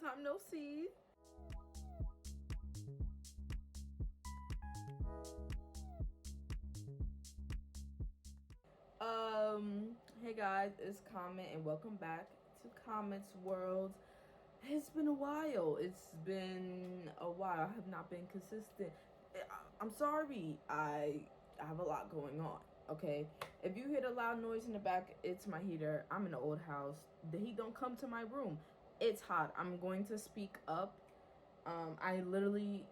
Long time no see. Hey guys, it's Comet and welcome back to Comet's World. It's been a while. I have not been consistent. I'm sorry. I have a lot going on. Okay. If you hear the loud noise in the back, it's my heater. I'm in an old house. The heat don't come to my room. It's hot. I'm going to speak up. I literally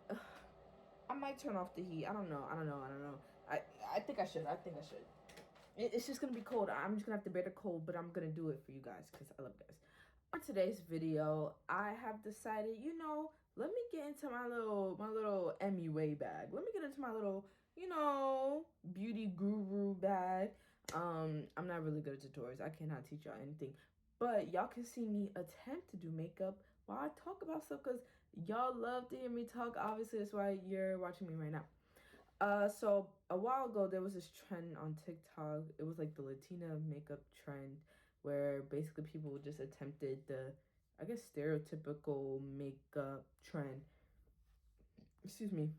I might turn off the heat. I don't know. I think I should. It's just gonna be cold. I'm just gonna have to bear the cold, but I'm gonna do it for you guys because I love you guys. For today's video, I have decided, let me get into my little MUA bag. Let me get into my little, beauty guru bag. I'm not really good at tutorials. I cannot teach y'all anything, but y'all can see me attempt to do makeup while I talk about stuff because y'all love to hear me talk. Obviously, that's why you're watching me right now. So a while ago, there was this trend on TikTok. It was like the Latina makeup trend where basically people just attempted the, I guess, stereotypical makeup trend, excuse me,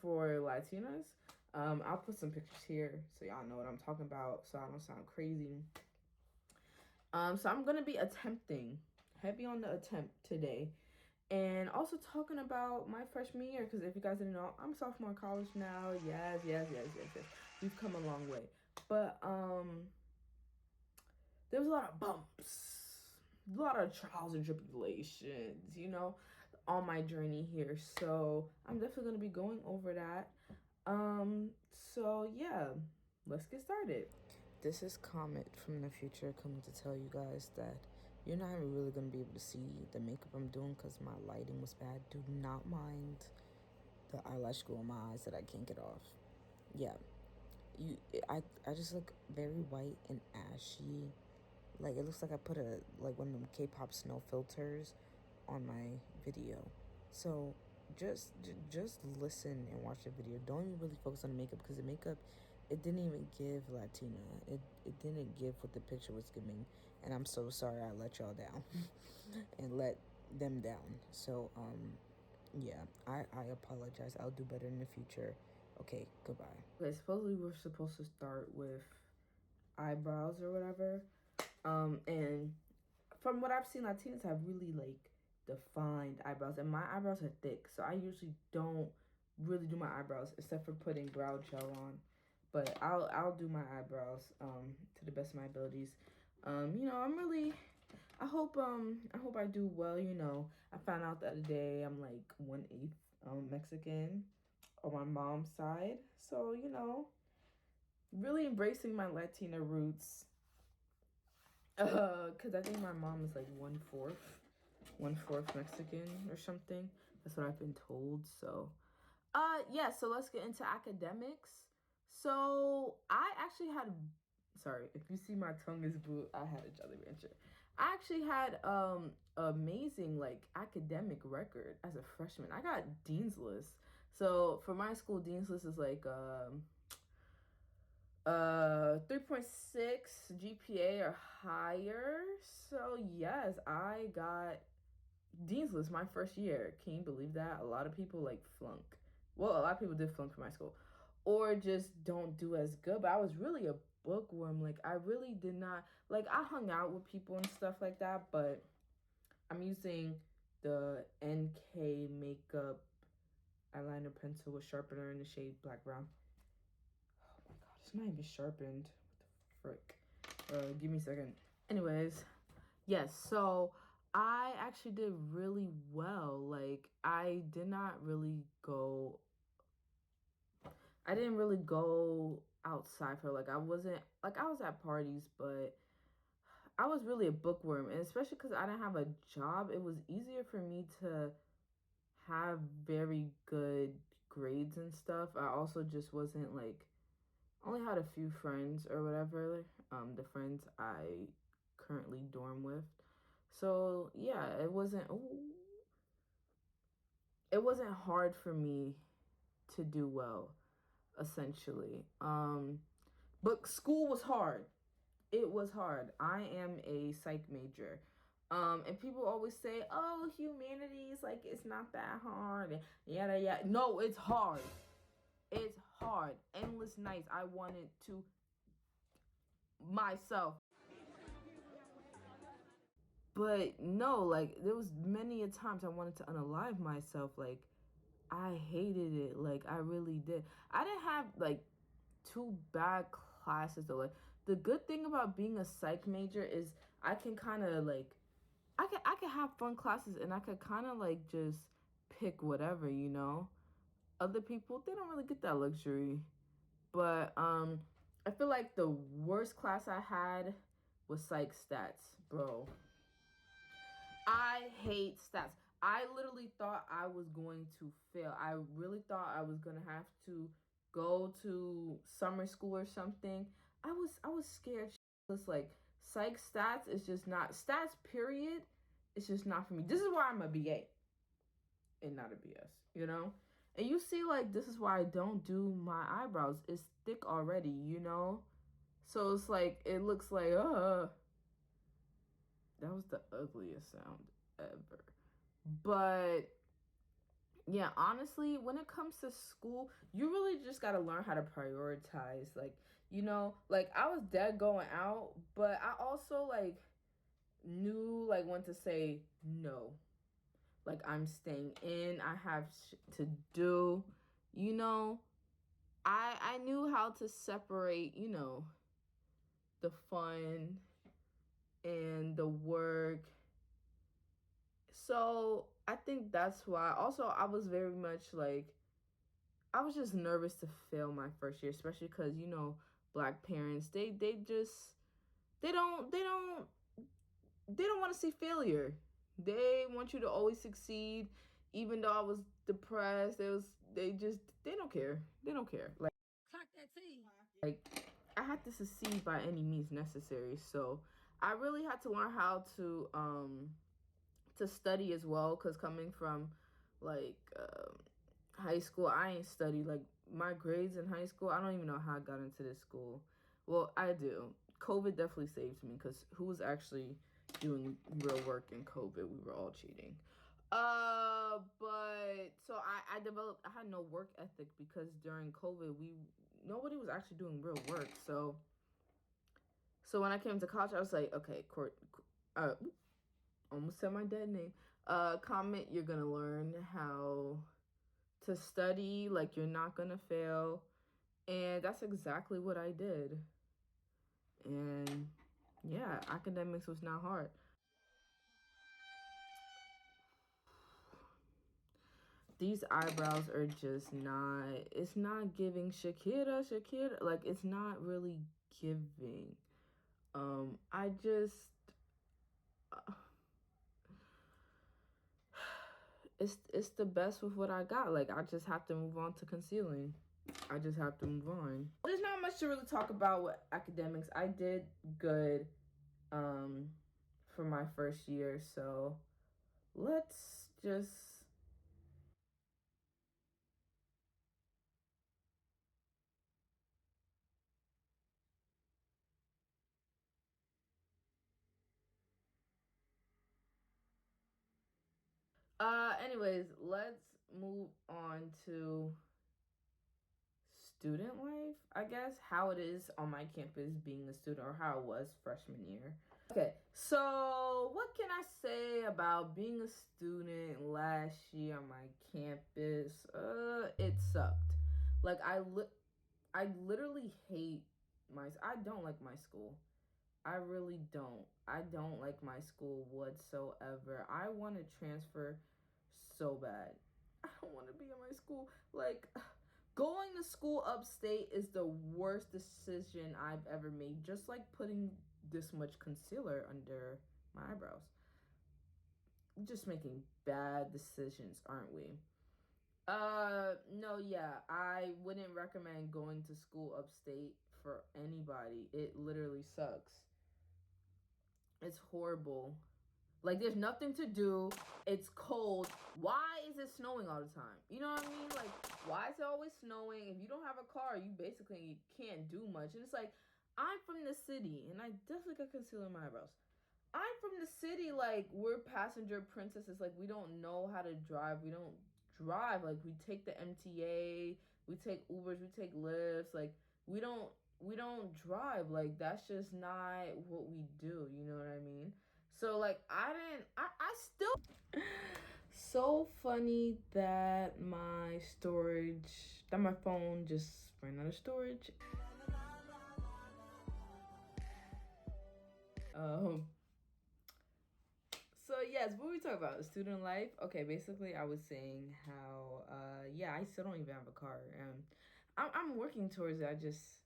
for Latinas. I'll put some pictures here so y'all know what I'm talking about so I don't sound crazy. So I'm going to be attempting, heavy on the attempt today. And also talking about my freshman year, because if you guys didn't know, I'm a sophomore in college now. Yes. We've come a long way. But there was a lot of bumps, a lot of trials and tribulations, on my journey here. So I'm definitely going to be going over that. So yeah, let's get started. This is Comet from the future coming to tell you guys that you're not really going to be able to see the makeup I'm doing because my lighting was bad. Do not mind the eyelash glue on my eyes that I can't get off. Yeah, I just look very white and ashy. Like, it looks like I put one of them K-pop snow filters on my video. So just listen and watch the video. Don't even really focus on the makeup because the makeup, it didn't even give Latina. It didn't give what the picture was giving. And I'm so sorry I let y'all down and let them down. So, yeah, I apologize. I'll do better in the future. Okay, goodbye. Okay, supposedly we're supposed to start with eyebrows or whatever. And from what I've seen, Latinas have really defined eyebrows, and my eyebrows are thick, so I usually don't really do my eyebrows except for putting brow gel on. But I'll do my eyebrows to the best of my abilities. I hope I do well. I found out the other day I'm like 1/8 Mexican on my mom's side, so really embracing my Latina roots. Because I think my mom is like 1/4 Mexican or something. That's what I've been told. So, yeah, so let's get into academics. So, I actually had, sorry, if you see my tongue is blue, I had a Jolly Rancher. I actually had, amazing, academic record as a freshman. I got Dean's List. So, for my school, Dean's List is 3.6 GPA or higher. So yes, I got Dean's List my first year. Can you believe that? A lot of people flunk. Well, a lot of people did flunk for my school or just don't do as good. But I was really a bookworm. I really did not I hung out with people and stuff like that, but I'm using the NK makeup eyeliner pencil with sharpener in the shade black brown. Oh my god, it's not even sharpened. What the frick? Give me a second. Anyways, yes, so I actually did really well. I didn't really go outside for I wasn't I was at parties, but I was really a bookworm, and especially because I didn't have a job, it was easier for me to have very good grades and stuff. I also just wasn't only had a few friends or whatever, the friends I currently dorm with. So yeah, it wasn't hard for me to do well, essentially. But school was hard. It was hard. I am a psych major. And people always say, "Oh, humanities, like it's not that hard." And yada yada. No, it's hard. It's hard. Endless nights I wanted to myself. But no, like there was many a times I wanted to unalive myself. Like I hated it. Like I really did. I didn't have like too bad classes though. Like the good thing about being a psych major is I can kind of like I can have fun classes and I could kind of like just pick whatever, you know. Other people they don't really get that luxury. But I feel like the worst class I had was psych stats, bro. I hate stats. I literally thought I was going to fail. I really thought I was gonna have to go to summer school or something. I was scared. It's like psych stats is just not stats. Period. It's just not for me. This is why I'm a BA and not a BS. You know. And you see, like this is why I don't do my eyebrows. It's thick already. You know. So it's like it looks like that was the ugliest sound ever. But yeah, honestly, when it comes to school, you really just got to learn how to prioritize. Like, you know, like I was dead going out, but I also like knew like when to say no. Like I'm staying in, I have to do, you know. I knew how to separate, you know, the fun and the work. So I think that's why. Also, I was very much like I was just nervous to fail my first year, especially because you know black parents they just they don't they don't they don't want to see failure. They want you to always succeed, even though I was depressed. They don't care. They don't care. Like I had to succeed by any means necessary. So I really had to learn how to study as well, because coming from like high school, I ain't studied. Like my grades in high school, I don't even know how I got into this school. Well, I do. COVID definitely saved me, because who was actually doing real work in COVID? We were all cheating. But so I developed. I had no work ethic because during COVID, nobody was actually doing real work. So when I came to college, I was like, okay, almost said my dead name. Comment, you're gonna learn how to study, like you're not gonna fail. And that's exactly what I did. And yeah, academics was not hard. These eyebrows are just not, it's not giving Shakira. Like it's not really giving. I just, uh, it's the best with what I got. Like I just have to move on to concealing. I just have to move on. There's not much to really talk about with academics. I did good um for my first year, so let's just anyways, let's move on to student life, I guess, how it is on my campus being a student, or how it was freshman year. Okay, so what can I say about being a student last year on my campus? It sucked. Like I literally hate I don't like my school. I really don't. I don't like my school whatsoever. I want to transfer so bad. I don't want to be in my school. Like, going to school upstate is the worst decision I've ever made. Just like putting this much concealer under my eyebrows. Just making bad decisions, aren't we? No, yeah. I wouldn't recommend going to school upstate for anybody. It literally sucks. It's horrible. Like there's nothing to do. It's cold. Why is it snowing all the time? You know what I mean? Like why is it always snowing? If you don't have a car, you basically can't do much. And it's like I'm from the city and I definitely got concealer in my eyebrows. I'm from the city. Like, we're passenger princesses. Like, we don't know how to drive. We don't drive. Like, we take the MTA, we take Ubers, we take Lyfts. Like, we don't drive. Like, that's just not what we do. You know what I mean? So like, I still so funny that my phone just ran out of storage. Um So yes, what we talk about? Student life. Okay, basically I was saying how yeah, I still don't even have a car. I'm working towards it. I just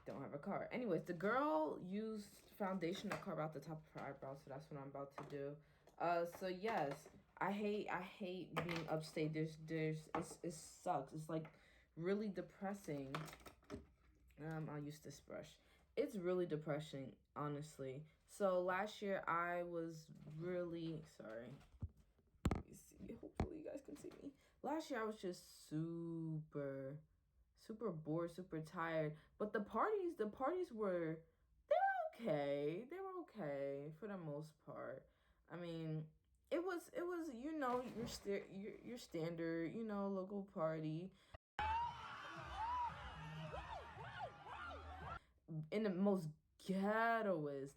don't have a car. Anyways, the girl used foundation to carve out the top of her eyebrows, so that's what I'm about to do. So yes, I hate being upstate. It sucks. It's like really depressing. I'll use this brush. It's really depressing, honestly. So last year I was really sorry. Let me see. Hopefully you guys can see me. Last year I was just super bored, super tired. But the parties were okay. They were okay for the most part. I mean, it was your standard, local party in the most ghettoest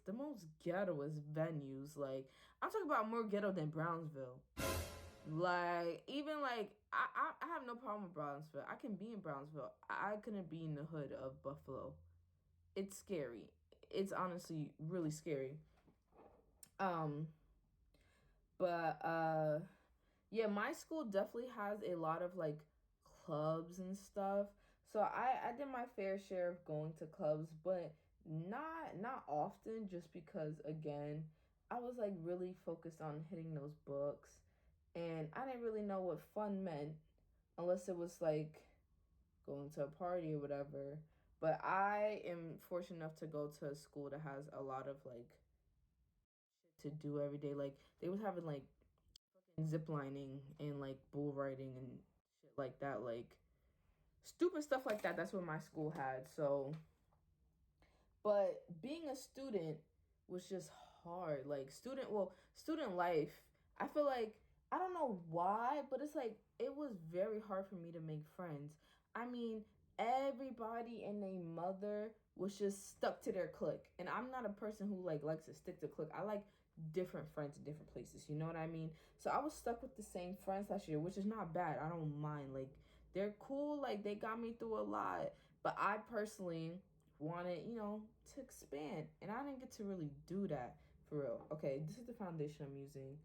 venues. Like, I'm talking about more ghetto than Brownsville. Like, even like I have no problem with Brownsville. I can be in Brownsville. I couldn't be in the hood of Buffalo. It's scary. It's honestly really scary. Um, but yeah, my school definitely has a lot of like clubs and stuff. So I did my fair share of going to clubs, but not often, just because again, I was like really focused on hitting those books, and I didn't really know what fun meant unless it was like going to a party or whatever. But I am fortunate enough to go to a school that has a lot of like shit to do every day. Like, they was having like fucking zip lining and like bull riding and shit like that. Like, stupid stuff like that. That's what my school had. So, but being a student was just hard. Like, student life, I feel like, I don't know why, but it's like it was very hard for me to make friends. I mean, everybody and their mother was just stuck to their clique. And I'm not a person who like likes to stick to clique. I like different friends in different places. You know what I mean? So I was stuck with the same friends last year, which is not bad. I don't mind. Like, they're cool. Like, they got me through a lot. But I personally wanted, to expand. And I didn't get to really do that for real. Okay, this is the foundation I'm using.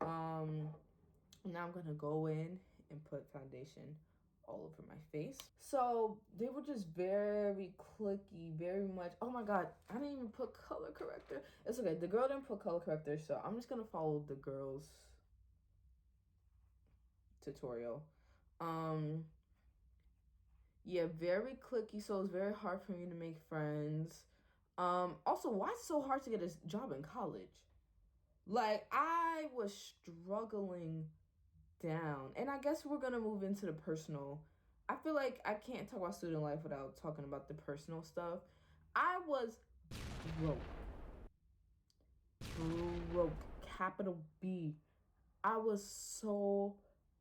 Um, Now I'm gonna go in and put foundation all over my face. So they were just very clicky, very much. Oh my god, I didn't even put color corrector. It's okay. The girl didn't put color corrector, so I'm just gonna follow the girl's tutorial. Um, yeah, very clicky, so it's very hard for me to make friends. Also, why is it so hard to get a job in college? Like, I was struggling down. And I guess we're gonna move into the personal. I feel like I can't talk about student life without talking about the personal stuff. I was broke. Broke. Capital B. I was so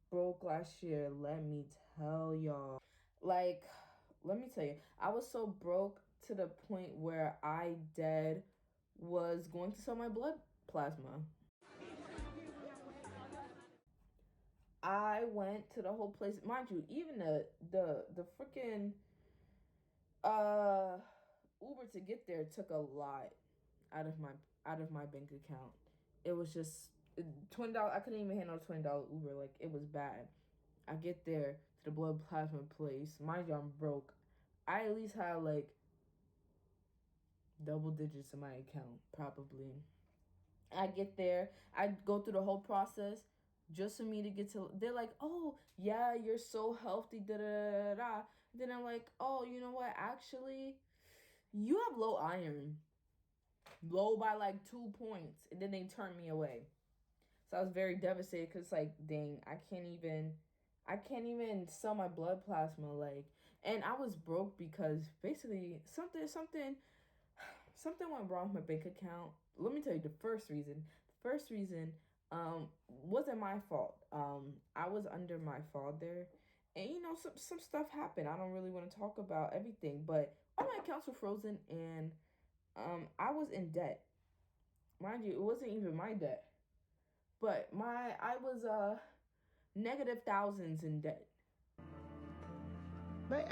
broke last year, let me tell y'all. Like, let me tell you, I was so broke to the point where I dead was going to sell my blood plasma. I went to the whole place, mind you. Even the freaking uh Uber to get there took a lot out of my bank account. It was just $20. I couldn't even handle $20 Uber. Like, it was bad. I get there to the blood plasma place. Mind you, I'm broke. I at least had like double digits in my account, probably. I get there, I go through the whole process just for me to get to. They're like, "Oh, yeah, you're so healthy." Da da da da. Then I'm like, "Oh, you know what? Actually, you have low iron, low by like 2 points," and then they turn me away. So I was very devastated because, like, dang, I can't even sell my blood plasma. Like, and I was broke because basically something went wrong with my bank account. Let me tell you the first reason. The first reason wasn't my fault. I was under my father, and you know some stuff happened. I don't really want to talk about everything, but all my accounts were frozen, and I was in debt. Mind you, it wasn't even my debt, but my I was negative thousands in debt. But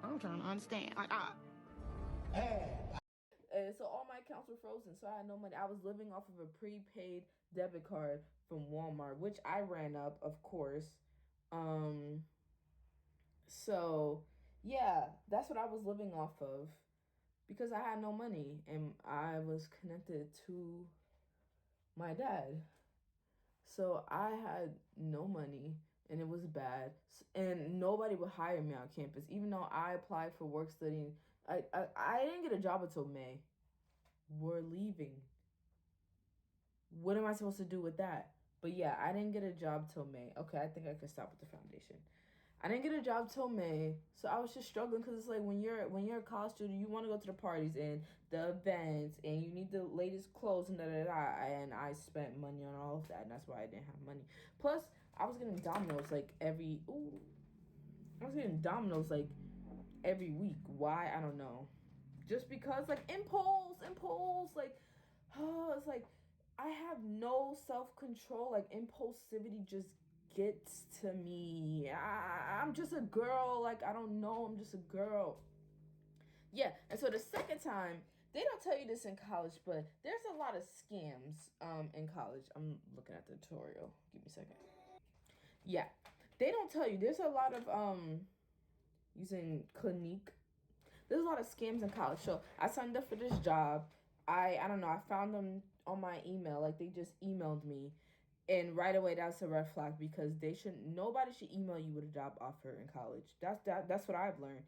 I'm trying to understand. Like, And so all my accounts were frozen, so I had no money. I was living off of a prepaid debit card from Walmart, which I ran up, of course. Um, so yeah, that's what I was living off of because I had no money and I was connected to my dad. So I had no money and it was bad. And nobody would hire me on campus, even though I applied for work studying. I didn't get a job until May. We're leaving. What am I supposed to do with that? But yeah, I didn't get a job till May. Okay, I think I could stop with the foundation. I didn't get a job till May, so I was just struggling because it's like when you're a college student, you want to go to the parties and the events, and you need the latest clothes and da da da. And I spent money on all of that, and that's why I didn't have money. Plus, I was getting Domino's like I was getting Domino's like every week. Why? I don't know. Just because like impulse, like it's like I have no self-control. Like impulsivity just gets to me. I'm just a girl. Like I don't know. I'm just a girl. Yeah. And so the second time, they don't tell you this in college, but there's a lot of scams in college. I'm looking at the tutorial. Give me a second. Yeah. They don't tell you. There's a lot of using Clinique. There's a lot of scams in college. So I signed up for this job. I don't know. I found them on my email. Like they just emailed me, and right away that's a red flag because nobody should email you with a job offer in college. That's what I've learned.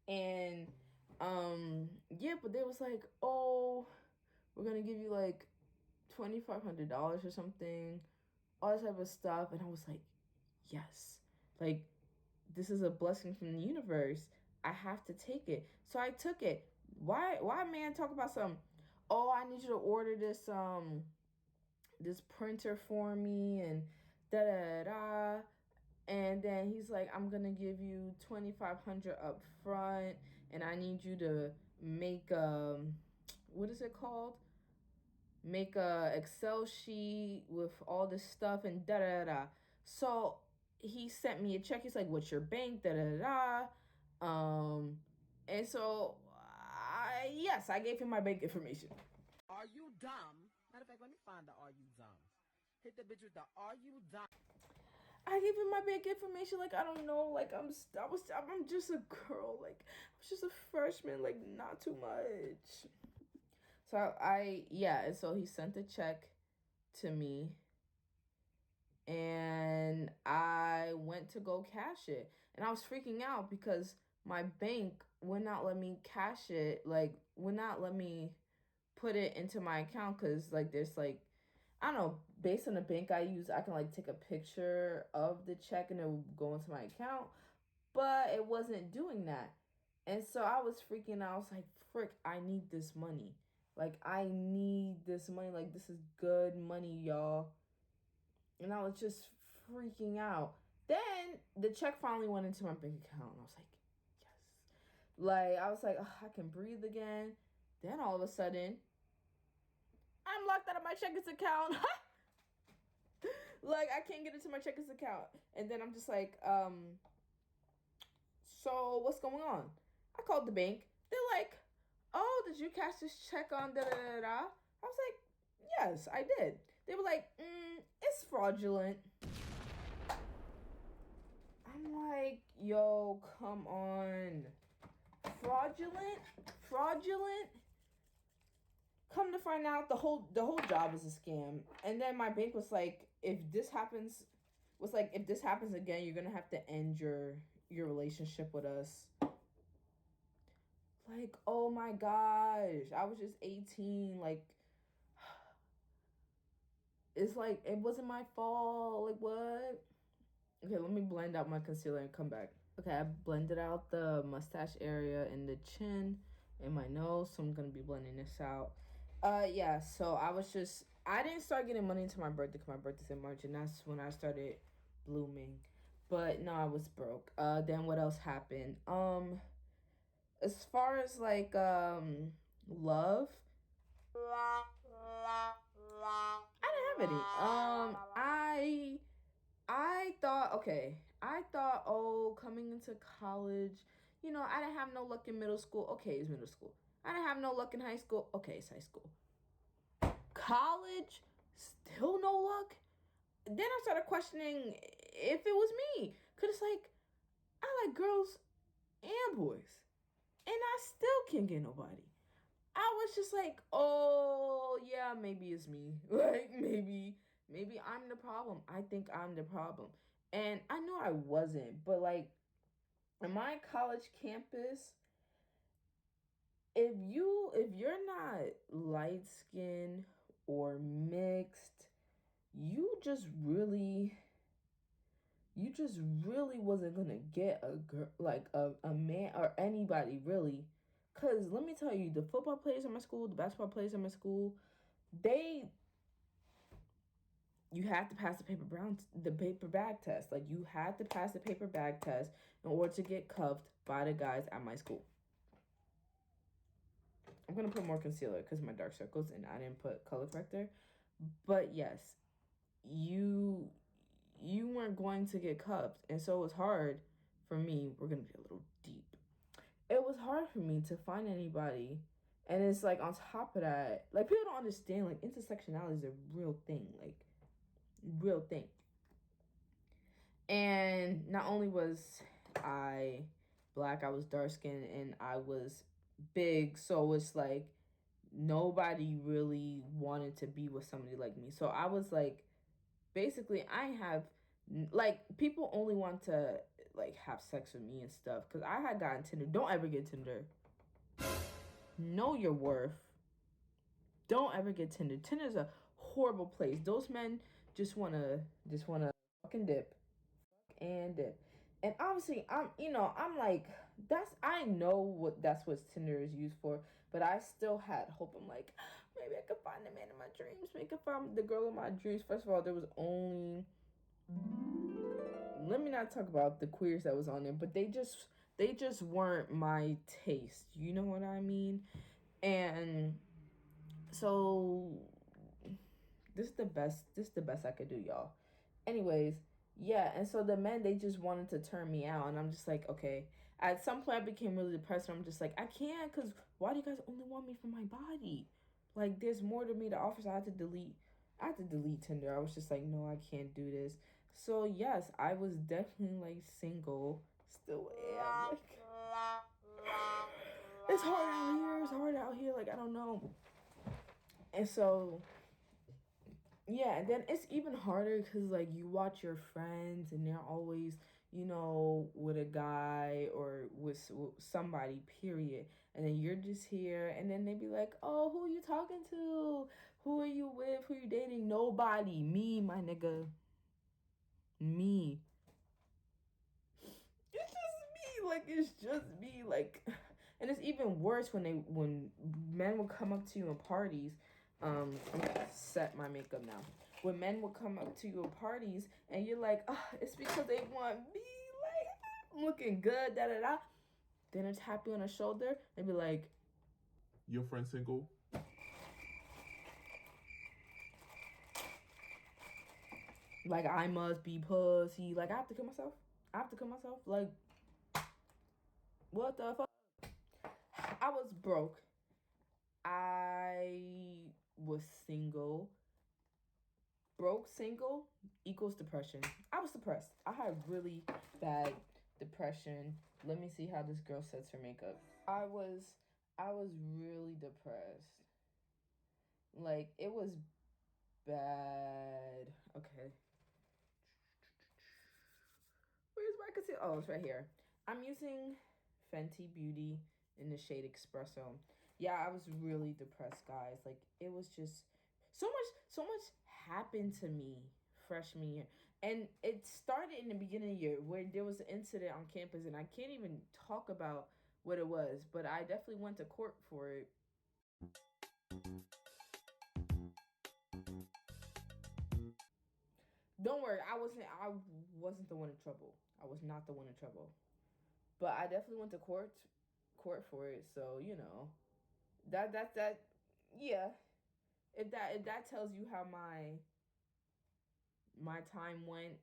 And yeah, but they was like, oh, we're gonna give you like $2,500 or something, all that type of stuff, and I was like, yes, like this is a blessing from the universe. I have to take it. So I took it. Why man talk about some, oh, I need you to order this printer for me and da da da. And then he's like, I'm gonna give you 2,500 up front, and I need you to make what is it called? Make a Excel sheet with all this stuff and da da da. So he sent me a check. He's like, "What's your bank?" Da da da. And so yes, I gave him my bank information. Are you dumb? Matter of fact, let me find the "Are you dumb?" Hit the bitch with the "Are you dumb?" I gave him my bank information. Like I don't know. Like I'm just a girl. Like I was just a freshman. Like not too much. So yeah. And so he sent the check to me, and I went to go cash it. And I was freaking out because my bank would not let me cash it, like would not let me put it into my account because like there's like I don't know, based on the bank I use, I can like take a picture of the check and it will go into my account, but it wasn't doing that. And so I was freaking out. I was like, frick, I need this money. Like I need this money. Like this is good money, y'all. And I was just freaking out. Then the check finally went into my bank account, and I was like, yes. Like, I was like, oh, I can breathe again. Then all of a sudden, I'm locked out of my checkers account. Like, I can't get into my checkers account. And then I'm just like, so what's going on? I called the bank. They're like, oh, did you cash this check on da da da da? I was like, yes, I did. They were like, it's fraudulent. I'm like, yo, come on. Fraudulent? Fraudulent? Come to find out the whole job is a scam. And then my bank was like, if this happens again, you're gonna have to end your relationship with us. Like, oh my gosh. I was just 18. Like it's like it wasn't my fault. Like what? Okay, let me blend out my concealer and come back. Okay, I blended out the mustache area and the chin. in my nose, so I'm gonna be blending this out. Yeah, so I didn't start getting money until my birthday because my birthday's in March, and that's when I started blooming. But no, I was broke. Then what else happened? As far as like love, I didn't have any. I thought, okay, I thought, oh, coming into college, I didn't have no luck in middle school. Okay, it's middle school. I didn't have no luck in high school. Okay, it's high school. College, still no luck. Then I started questioning if it was me. Because it's like, I like girls and boys. And I still can't get nobody. I was just like, oh, yeah, maybe it's me. Like, maybe I'm the problem. I think I'm the problem. And I know I wasn't, but like, in my college campus, if you're not light skinned or mixed, you just really wasn't gonna get a girl, like a man or anybody really. Cause let me tell you, the football players in my school, the basketball players in my school, you had to pass the paper bag test. Like, you had to pass the paper bag test in order to get cuffed by the guys at my school. I'm gonna put more concealer because my dark circles, and I didn't put color corrector. But yes, you weren't going to get cuffed, and so it was hard for me. We're gonna be a little deep. It was hard for me to find anybody, and it's like, on top of that, like, people don't understand, like, intersectionality is a real thing, like, real thing. And not only was I black, I was dark skinned, and I was big, so it's like nobody really wanted to be with somebody like me. So I was like, basically, I have, like, people only want to like have sex with me and stuff because I had gotten Tinder. Don't ever get Tinder. Know your worth. Don't ever get Tinder. Tinder's a horrible place. Those men just wanna fucking dip and dip. And obviously, I'm like, I know that's what Tinder is used for, but I still had hope. I'm like, maybe I could find the man of my dreams. Maybe I could find the girl of my dreams. First of all, there was only, let me not talk about the queers that was on there, but they just weren't my taste. You know what I mean? And so this is the best I could do, y'all. Anyways, yeah, and so the men, they just wanted to turn me out, and I'm just like, okay. At some point I became really depressed, and I'm just like, I can't, because why do you guys only want me for my body? Like, there's more to me to offer. So I had to delete Tinder. I was just like, no, I can't do this. So yes, I was definitely like single. Still am. Like, it's hard out here. It's hard out here. Like, I don't know. And so, yeah, and then it's even harder because, like, you watch your friends and they're always, with a guy or with somebody, period. And then you're just here, and then they be like, oh, who are you talking to? Who are you with? Who are you dating? Nobody. Me, my nigga. Me. It's just me. Like, it's just me. Like, and it's even worse when men will come up to you in parties. I'm gonna set my makeup now. When men will come up to you at parties and you're like, oh, it's because they want me, like, I'm looking good, da da da. Then it's tap you on the shoulder and be like, your friend single? like, I must be pussy. Like, I have to kill myself. Like, what the fuck? I was broke. I was single. Broke single equals depression. I was depressed. I had really bad depression. Let me see how this girl sets her makeup. I was really depressed. Like, it was bad. Okay. Where's my concealer? Oh, it's right here. I'm using Fenty Beauty in the shade Espresso. Yeah, I was really depressed, guys. Like, it was just so much happened to me freshman year. And it started in the beginning of the year where there was an incident on campus, and I can't even talk about what it was, but I definitely went to court for it. Don't worry, I wasn't the one in trouble. I was not the one in trouble. But I definitely went to court for it, so you know. That yeah. If that tells you how my time went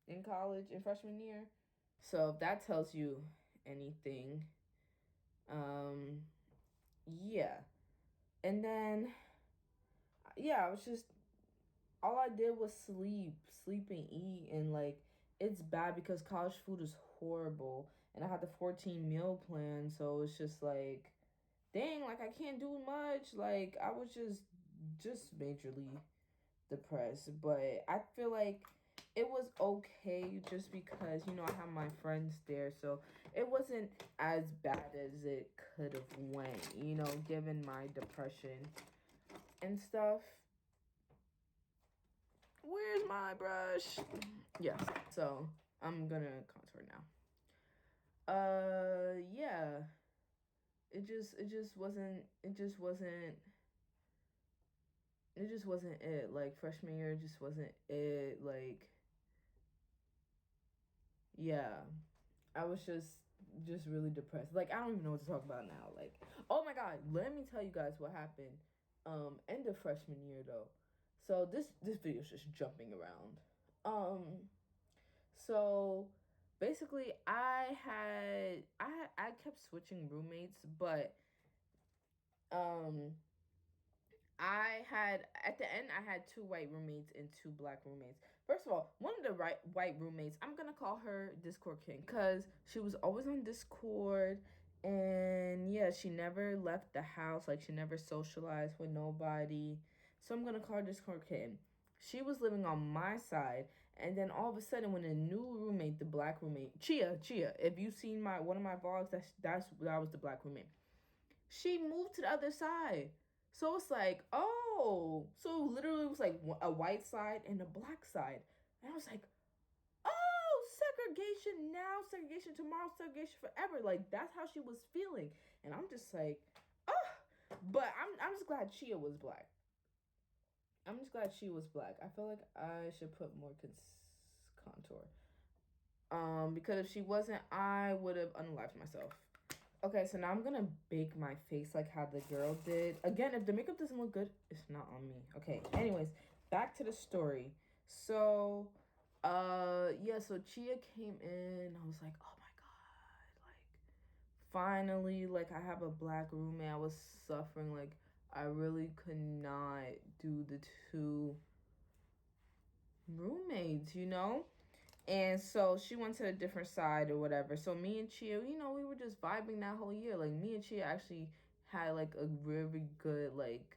in college in freshman year. So if that tells you anything, yeah. And then yeah, I was just all I did was sleep and eat, and like it's bad because college food is horrible, and I had the 14 meal plan, so it's just like, dang, like I can't do much. Like I was just majorly depressed, but I feel like it was okay just because you know I have my friends there, so it wasn't as bad as it could have went, you know, given my depression and stuff. Where's my brush? Yes. So I'm gonna contour now. Yeah. It just wasn't it. Like freshman year just wasn't it. Like yeah. I was just really depressed. Like I don't even know what to talk about now. Like, oh my god, let me tell you guys what happened. End of freshman year though. So this video is just jumping around. So basically I kept switching roommates, but um I had at the end I had two white roommates and two black roommates. First of all, one of the white roommates, I'm gonna call her Discord King because she was always on Discord, and yeah, she never left the house, like she never socialized with nobody. So I'm gonna call her Discord King. She was living on my side, and then all of a sudden, when a new roommate, the black roommate, Chia, if you've seen one of my vlogs, that was the black roommate. She moved to the other side. So it's like, oh, so literally it was like a white side and a black side. And I was like, oh, segregation now, segregation tomorrow, segregation forever. Like that's how she was feeling. And I'm just like, oh, but I'm just glad Chia was black. I'm just glad she was black. I feel like I should put more contour. Because if she wasn't, I would have unalived myself. Okay, so now I'm gonna bake my face like how the girl did. Again, if the makeup doesn't look good, it's not on me. Okay, anyways, back to the story. So, yeah, so Chia came in. I was like, oh my god, like, finally, like, I have a black roommate. I was suffering. Like, I really could not do the two roommates, you know? And so she went to a different side or whatever. So me and Chia, you know, we were just vibing that whole year. Like me and Chia actually had like a very good like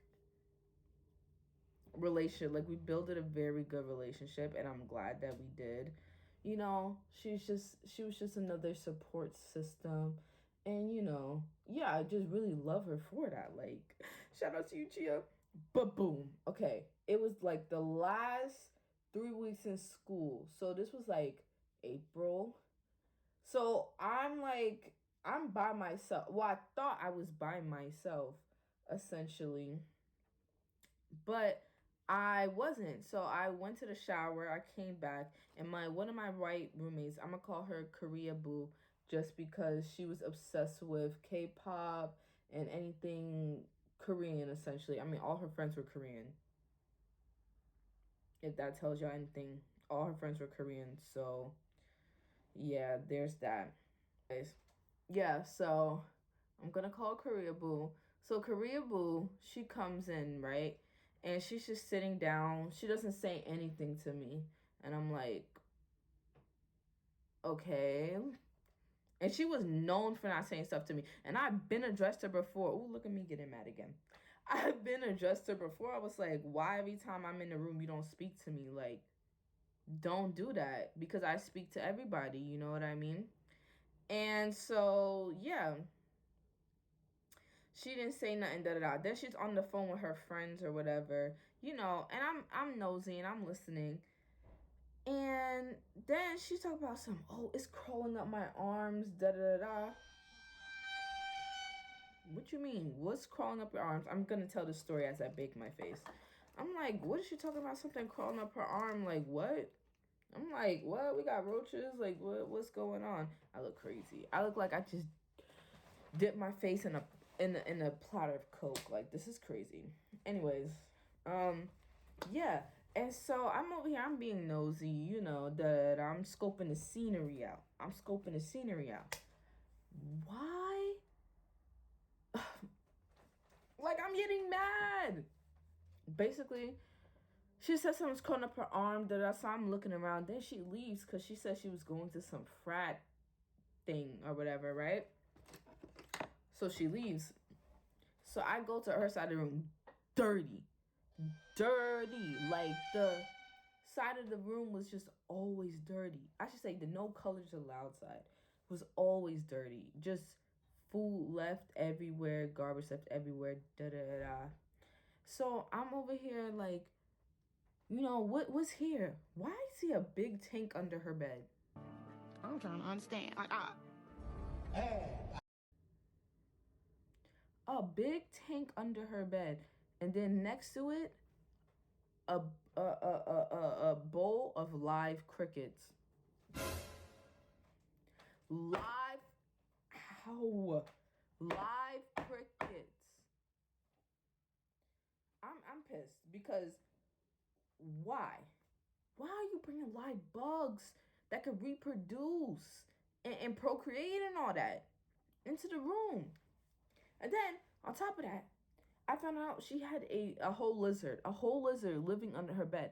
relationship. Like we built a very good relationship, and I'm glad that we did. You know, she was just another support system. And you know, yeah, I just really love her for that. Like, shout out to you, Chia. But boom, okay. It was like the last 3 weeks in school. So this was like April. So I'm by myself. Well, I thought I was by myself essentially, but I wasn't. So I went to the shower, I came back, and one of my white roommates, I'm gonna call her Korea Boo, just because she was obsessed with K-pop and anything Korean essentially. I mean, all her friends were Korean. If that tells you anything, all her friends were Korean. So yeah, there's that. Yeah, so I'm gonna call Korea Boo. So Korea Boo, she comes in, right? And she's just sitting down. She doesn't say anything to me. And I'm like, okay. And she was known for not saying stuff to me. And I've been addressed her before. Oh, look at me getting mad again. I've been addressed her before. I was like, why every time I'm in the room you don't speak to me? Like, don't do that. Because I speak to everybody, you know what I mean? And so, yeah. She didn't say nothing, da da da. Then she's on the phone with her friends or whatever, you know, and I'm nosy and I'm listening. And then she talked about some, oh, it's crawling up my arms, da da da da. What you mean? What's crawling up your arms? I'm gonna tell the story as I bake my face. I'm like, what is she talking about? Something crawling up her arm? Like, what? I'm like, what? We got roaches? Like, what's going on? I look crazy. I look like I just dipped my face in a platter of Coke. Like, this is crazy. Anyways, yeah. And so I'm over here, I'm being nosy, you know, that I'm scoping the scenery out. Why? Like, I'm getting mad. Basically, she said something's crawling up her arm, so I'm looking around. Then she leaves because she said she was going to some frat thing or whatever, right? So she leaves. So I go to her side of the room, dirty. Like, the side of the room was just always dirty. I should say the no colors allowed side was always dirty. Just food left everywhere, garbage left everywhere, So I'm over here like, you know, what's here? Why I see a big tank under her bed? I'm trying to understand. A big tank under her bed, and then next to it, a bowl of live crickets. Live crickets. I'm pissed because why? Why are you bringing live bugs that could reproduce and procreate and all that into the room? And then on top of that, I found out she had a whole lizard living under her bed.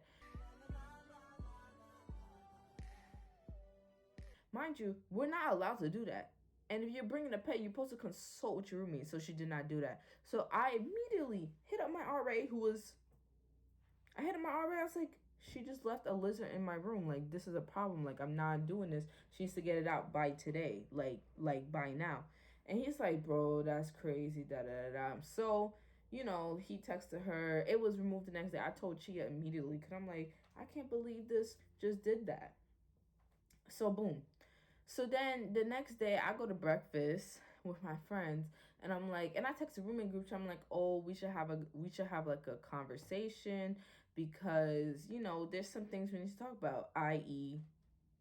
Mind you, we're not allowed to do that. And if you're bringing a pet, you're supposed to consult with your roommate. So she did not do that. So I immediately hit up my RA I was like, she just left a lizard in my room. Like, this is a problem. Like, I'm not doing this. She needs to get it out by today. Like by now. And he's like, bro, that's crazy. So, you know, he texted her. It was removed the next day. I told Chia immediately because I'm like, I can't believe this just did that. So, boom. So then the next day I go to breakfast with my friends and I'm like, and I text the roommate group chat, I'm like, oh, we should have like a conversation because, you know, there's some things we need to talk about, i.e.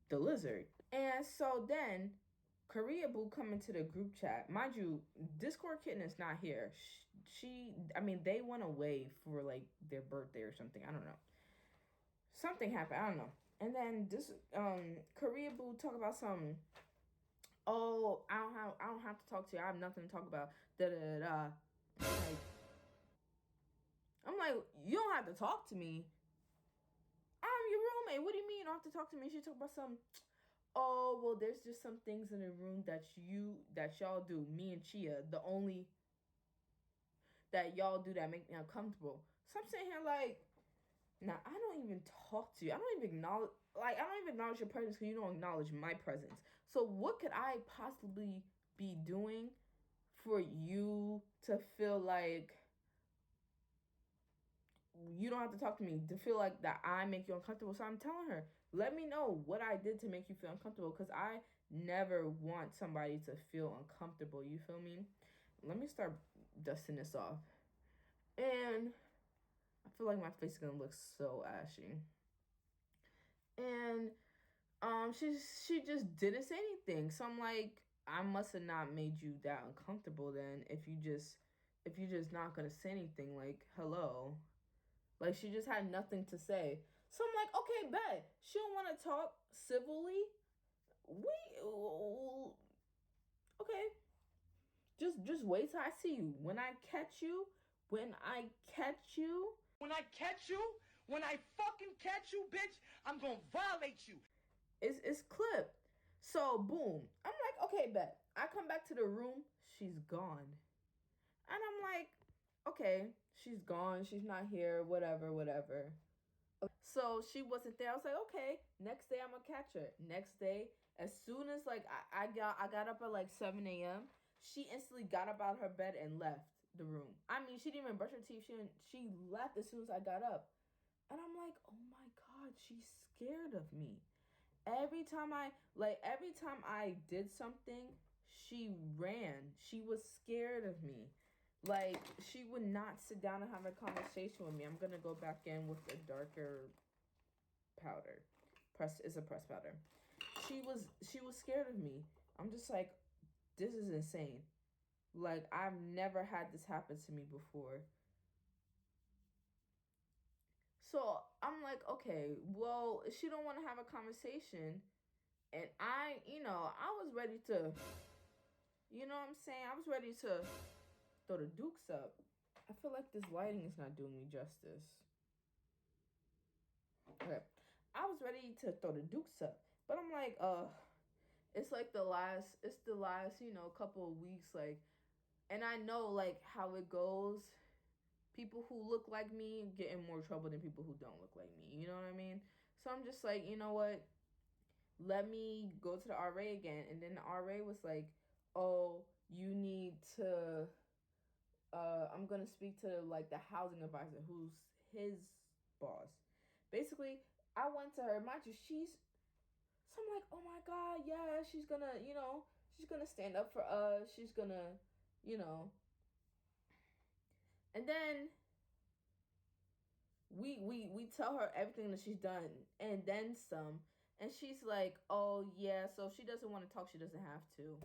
the lizard. And so then Korea Boo come into the group chat. Mind you, Discord Kitten is not here. They went away for like their birthday or something. I don't know. Something happened. I don't know. And then this Korea Boo talk about some. Oh, I don't have to talk to you. I have nothing to talk about. I'm like, you don't have to talk to me. I'm your roommate. What do you mean you don't have to talk to me? She talk about some. Oh, well, there's just some things in the room that y'all do. Me and Chia, the only that y'all do that make me uncomfortable. So I'm sitting here like, now I don't even talk to you. I don't even acknowledge your presence because you don't acknowledge my presence. So what could I possibly be doing for you to feel like you don't have to talk to me, to feel like that I make you uncomfortable? So I'm telling her, let me know what I did to make you feel uncomfortable because I never want somebody to feel uncomfortable. You feel me? Let me start dusting this off. And I feel like my face is gonna look so ashy. And she just didn't say anything. So I'm like, I must have not made you that uncomfortable then if you just not gonna say anything. Like, hello. Like, she just had nothing to say. So I'm like, okay, bet. She don't want to talk civilly. Okay. Just wait till I see you. When I catch you, when I fucking catch you, bitch, I'm gonna violate you. It's clipped. So boom. I'm like, okay, bet. I come back to the room, she's gone. And I'm like, okay, she's gone, she's not here, whatever. So she wasn't there. I was like, okay, next day I'm gonna catch her. Next day, as soon as like I got up at like 7 a.m., she instantly got up out of her bed and left the room. I mean, she didn't even brush her teeth. She left as soon as I got up. And I'm like, oh my God, she's scared of me. Every time I did something, she ran. She was scared of me. Like, she would not sit down and have a conversation with me. I'm gonna go back in with a darker powder. It's a pressed powder. She was scared of me. I'm just like, this is insane. Like, I've never had this happen to me before. So I'm like, okay, well, she don't want to have a conversation, and I was ready to, you know what I'm saying? I was ready to throw the dukes up. I feel like this lighting is not doing me justice. Okay. I was ready to throw the dukes up. But I'm like, it's the last, couple of weeks, like, and I know, like, how it goes. People who look like me get in more trouble than people who don't look like me. You know what I mean? So I'm just like, you know what? Let me go to the RA again. And then the RA was like, oh, you need to, I'm going to speak to, like, the housing advisor who's his boss. Basically, I went to her. Mind you, so I'm like, oh my God, yeah, she's gonna, she's gonna stand up for us. She's gonna, and then we tell her everything that she's done and then some. And she's like, oh yeah, so if she doesn't want to talk, she doesn't have to.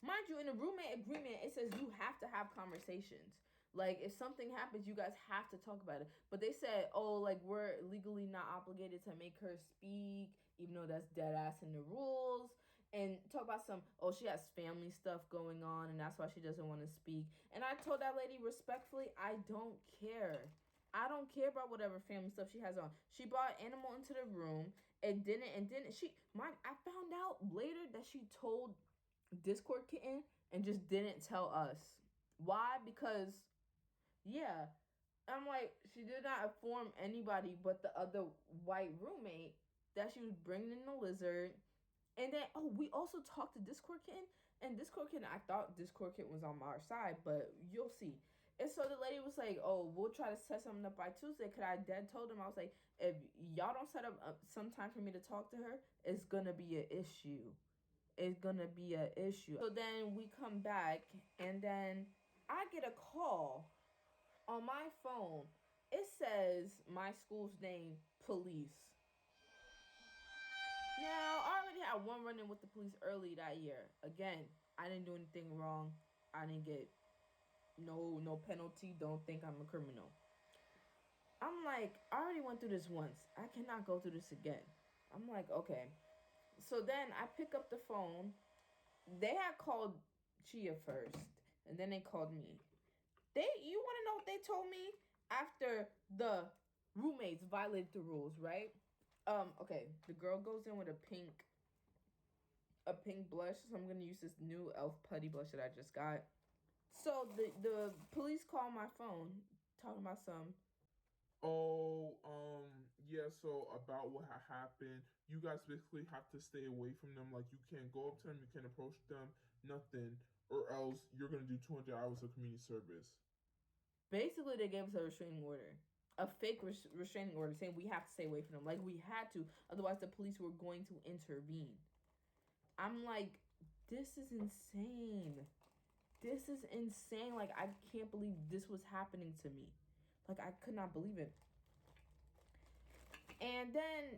Mind you, in the roommate agreement, it says you have to have conversations. Like, if something happens, you guys have to talk about it. But they said, oh, like, we're legally not obligated to make her speak, even though that's dead ass in the rules. And talk about oh, she has family stuff going on, and that's why she doesn't want to speak. And I told that lady respectfully, I don't care. I don't care about whatever family stuff she has on. She brought an animal into the room and didn't. I found out later that she told Discord Kitten and just didn't tell us. Why? Because, yeah, I'm like, she did not inform anybody but the other white roommate that she was bringing in the lizard. And then, oh, we also talked to Discord Kitten. And Discord Kitten, I thought Discord Kitten was on our side, but you'll see. And so the lady was like, oh, we'll try to set something up by Tuesday. Because I dead told him, I was like, if y'all don't set up some time for me to talk to her, it's going to be an issue. It's going to be an issue. So then we come back, and then I get a call on my phone. It says my school's name, police. Now, I already had one run-in with the police early that year. Again, I didn't do anything wrong. I didn't get no penalty. Don't think I'm a criminal. I'm like, I already went through this once. I cannot go through this again. I'm like, okay. So then I pick up the phone. They had called Chia first, and then they called me. You want to know what they told me? After the roommates violated the rules, right? Okay, the girl goes in with a pink blush, so I'm gonna use this new e.l.f. putty blush that I just got. So the police call my phone, talking about Oh, yeah, so about what happened, you guys basically have to stay away from them. Like, you can't go up to them, you can't approach them, nothing, or else you're gonna do 200 hours of community service. Basically, they gave us a restraining order. A fake restraining order saying we have to stay away from them. Like, we had to. Otherwise, the police were going to intervene. I'm like, this is insane. This is insane. Like, I can't believe this was happening to me. Like, I could not believe it. And then,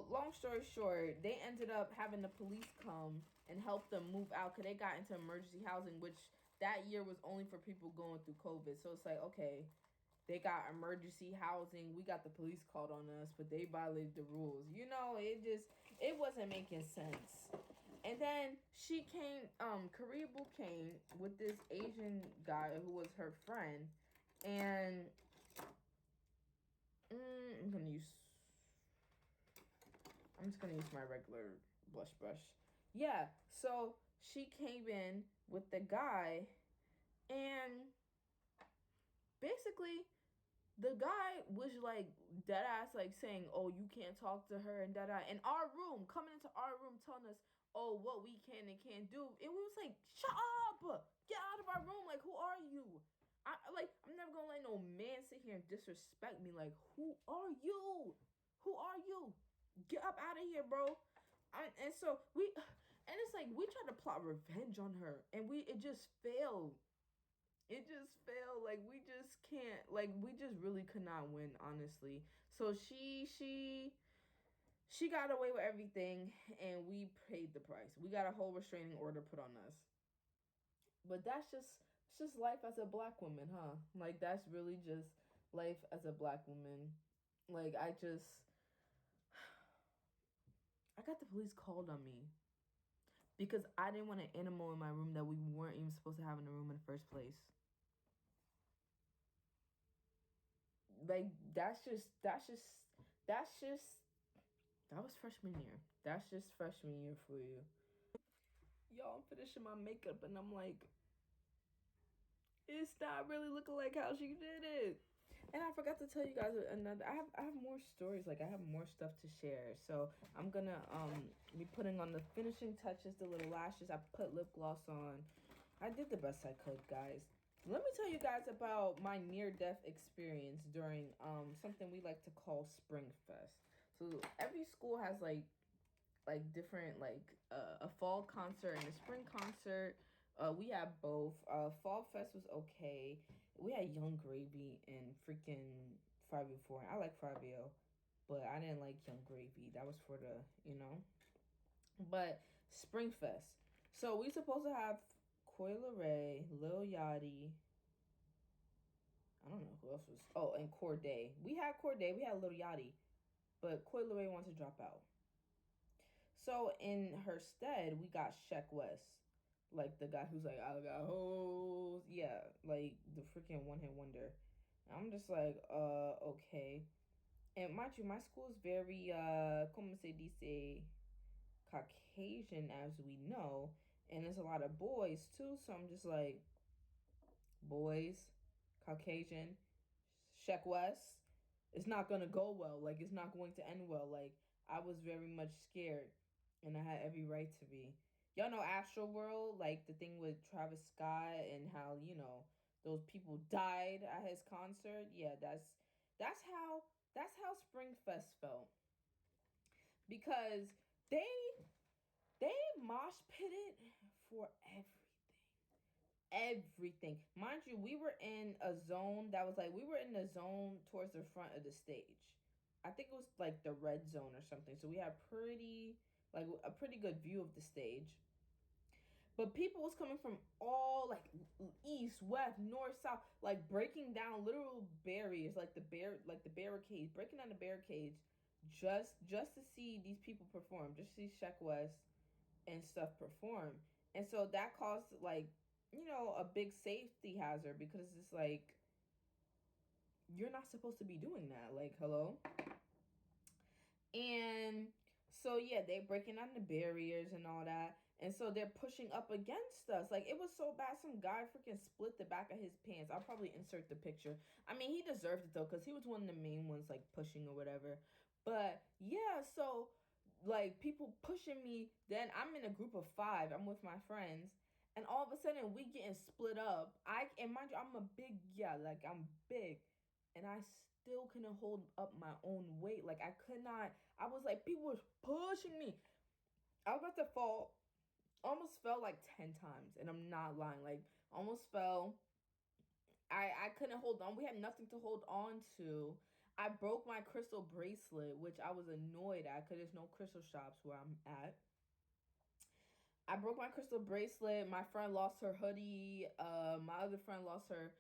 long story short, they ended up having the police come and help them move out because they got into emergency housing, which that year was only for people going through COVID. So it's like, okay, they got emergency housing. We got the police called on us, but they violated the rules. It wasn't making sense. And then she came, Karibu came with this Asian guy who was her friend. And I'm just gonna use my regular blush brush. Yeah, so she came in with the guy, and basically the guy was like dead ass, like saying, oh, you can't talk to her and that in our room, coming into our room telling us, oh, what we can and can't do. And we was like, shut up, get out of our room. Like, who are you? I'm never gonna let no man sit here and disrespect me. Like, who are you? Who are you? Get up out of here, bro. And so And it's like we tried to plot revenge on her, and it just failed. It just failed. Like we just can't. Like we just really could not win, honestly. So she got away with everything, and we paid the price. We got a whole restraining order put on us. But that's just it's just life as a black woman, huh? Like that's really just life as a black woman. Like I got the police called on me because I didn't want an animal in my room that we weren't even supposed to have in the room in the first place. Like that was freshman year. That's just freshman year for you. Y'all, I'm finishing my makeup and I'm like, it's not really looking like how she did it. And I forgot to tell you guys another. I have more stories. Like I have more stuff to share. So I'm gonna be putting on the finishing touches, the little lashes. I put lip gloss on. I did the best I could, guys. Let me tell you guys about my near-death experience during something we like to call Spring Fest. So every school has like different a fall concert and a spring concert. We had both. Fall Fest was okay. We had Young Gravy and freaking Fabio Four. I like Fabio, but I didn't like Young Gravy. That was for the But Spring Fest. So we supposed to have Coi Leray, Lil Yachty. I don't know who else was. Oh, and Corday. We had Corday. We had Lil Yachty, but Coi Leray wanted to drop out. So in her stead, we got Sheck West, like the guy who's like, I got hoes, yeah, like the freaking one hit wonder. And I'm just like, okay. And mind you, my school is very, como se dice, Caucasian, as we know, and there's a lot of boys too. So I'm just like, boys, Caucasian, Sheck West. It's not gonna go well. Like it's not going to end well. Like I was very much scared, and I had every right to be. Y'all know Astroworld, like the thing with Travis Scott and how those people died at his concert. Yeah, that's how Springfest felt because they they mosh pitted for everything. Mind you, we were in a zone that was like we were in the zone towards the front of the stage. I think it was like the red zone or something. So we had a pretty good view of the stage. But people was coming from all like east, west, north, south, like breaking down literal barriers, like the barricades, breaking down the barricades, just to see these people perform, just to see Sheck West and stuff perform. And so that caused like a big safety hazard because it's like you're not supposed to be doing that. Like, hello. And so yeah, they're breaking down the barriers and all that. And so they're pushing up against us. Like it was so bad. Some guy freaking split the back of his pants. I'll probably insert the picture. I mean, he deserved it though, because he was one of the main ones like pushing or whatever. But yeah, so like people pushing me. Then I'm in a group of 5. I'm with my friends. And all of a sudden we getting split up. And mind you, I'm big. And I still couldn't hold up my own weight. Like I could not. I was like, people was pushing me. I was about to fall. Almost fell like 10 times, and I'm not lying. Like almost fell. I couldn't hold on. We had nothing to hold on to. I broke my crystal bracelet, which I was annoyed at because there's no crystal shops where I'm at. I broke my crystal bracelet. My friend lost her hoodie. My other friend lost her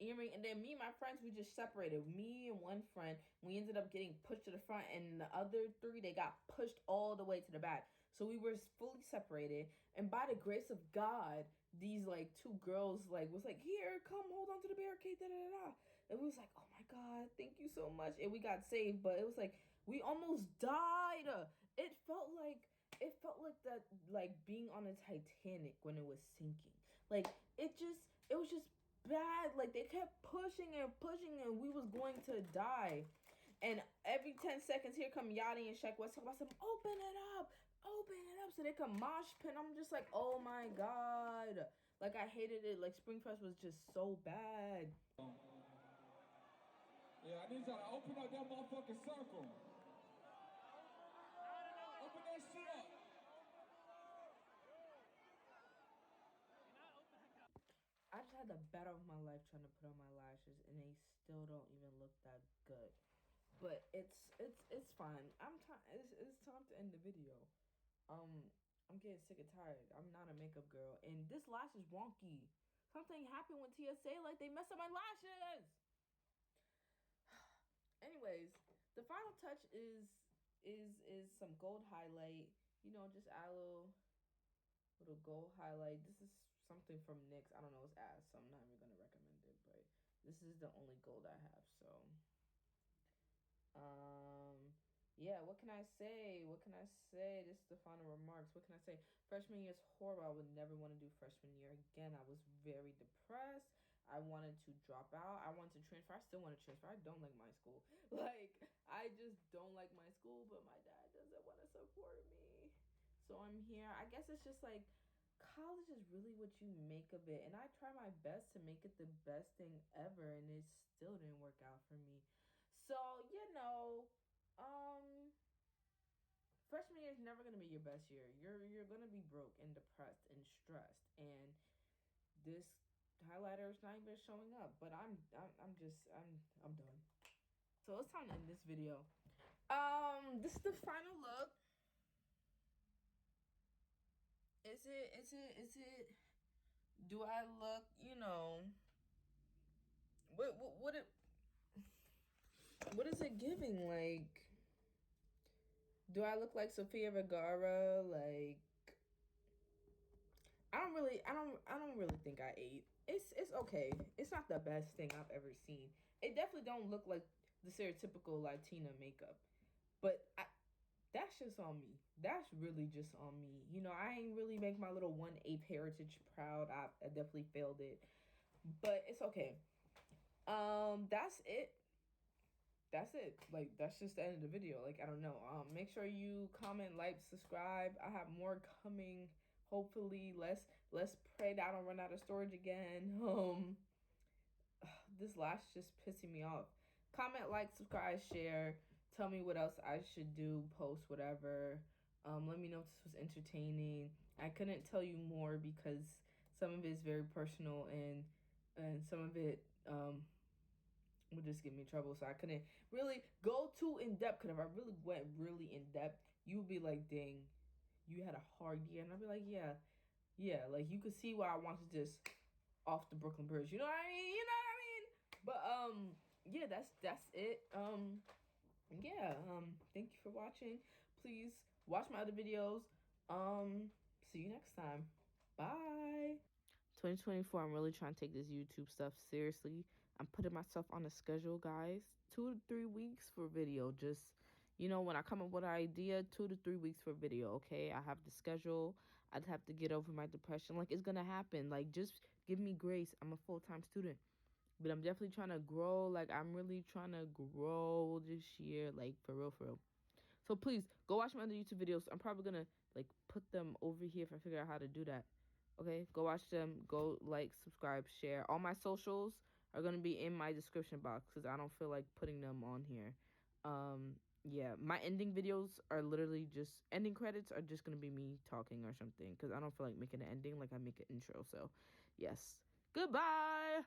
earring, and then me and my friends, we just separated. Me and one friend, we ended up getting pushed to the front, and the other 3, they got pushed all the way to the back. So we were fully separated, and by the grace of God, these like 2 girls was like, here, come hold on to the barricade, da da da da. And we was like, oh my God, thank you so much, and we got saved. But it was like we almost died. It felt like that, like being on a Titanic when it was sinking. Like it was just bad. Like they kept pushing and pushing, and we was going to die. And every 10 seconds, here come Yachty and Sheck West talking about some open it up. So they come mosh pit. I'm just like, oh my God. Like I hated it. Like Springfest was just so bad. Yeah, I need y'all to open up that motherfucking circle. Open that shit up. had the battle of my life trying to put on my lashes, and they still don't even look that good. But it's fine. It's time to end the video. I'm getting sick and tired. I'm not a makeup girl, and this lash is wonky. Something happened with TSA, like they messed up my lashes. Anyways, the final touch is some gold highlight. You know, just add a little gold highlight. This is something from NYX. I don't know its ass, so I'm not even gonna recommend it. But this is the only gold I have. So, yeah. What can I say? This is the final remarks. What can I say? Freshman year is horrible. I would never want to do freshman year again. I was very depressed. I wanted to drop out. I wanted to transfer. I still want to transfer. I don't like my school. Like, I just don't like my school, but my dad doesn't want to support me. So I'm here. I guess it's just like college is really what you make of it. And I try my best to make it the best thing ever, and it still didn't work out for me. So, you know, freshman year is never gonna be your best year. You're gonna be broke and depressed and stressed, and this highlighter is not even showing up. But I'm done. So it's time to end this video. This is the final look. Is it? Do I look? You know, what is it giving? Like, do I look like Sofia Vergara? Like, I don't really think I ate. It's okay. It's not the best thing I've ever seen. It definitely don't look like the stereotypical Latina makeup. But that's just on me. That's really just on me. You know, I ain't really make my little 1/8 heritage proud. I definitely failed it. But it's okay. That's it. That's it. Like, that's just the end of the video. Like, I don't know. Make sure you comment, like, subscribe. I have more coming. Hopefully, let's pray that I don't run out of storage again. This lash just pissing me off. Comment, like, subscribe, share. Tell me what else I should do, post, whatever. Let me know if this was entertaining. I couldn't tell you more because some of it is very personal, and some of it would just give me trouble. So I couldn't really go too in depth. Because if I really went really in depth, you would be like, dang, you had a hard year. And I'd be like, yeah. Like, you could see why I wanted to just off the Brooklyn Bridge. You know what I mean? But yeah, that's it. Thank you for watching. Please watch my other videos. See you next time. Bye. 2024, I'm really trying to take this YouTube stuff seriously. I'm putting myself on a schedule, guys. 2 to 3 weeks for video. Just, you know, when I come up with an idea, 2 to 3 weeks for video, okay? I have the schedule. I'd have to get over my depression. Like, it's gonna happen. Like, just give me grace. I'm a full-time student. But I'm definitely trying to grow. Like, I'm really trying to grow this year. Like, for real. So, please, go watch my other YouTube videos. I'm probably gonna, like, put them over here if I figure out how to do that. Okay, go watch them. Go like, subscribe, share. All my socials are going to be in my description box because I don't feel like putting them on here. Yeah, my ending videos are literally just, ending credits are just going to be me talking or something because I don't feel like making an ending like I make an intro. So, yes. Goodbye!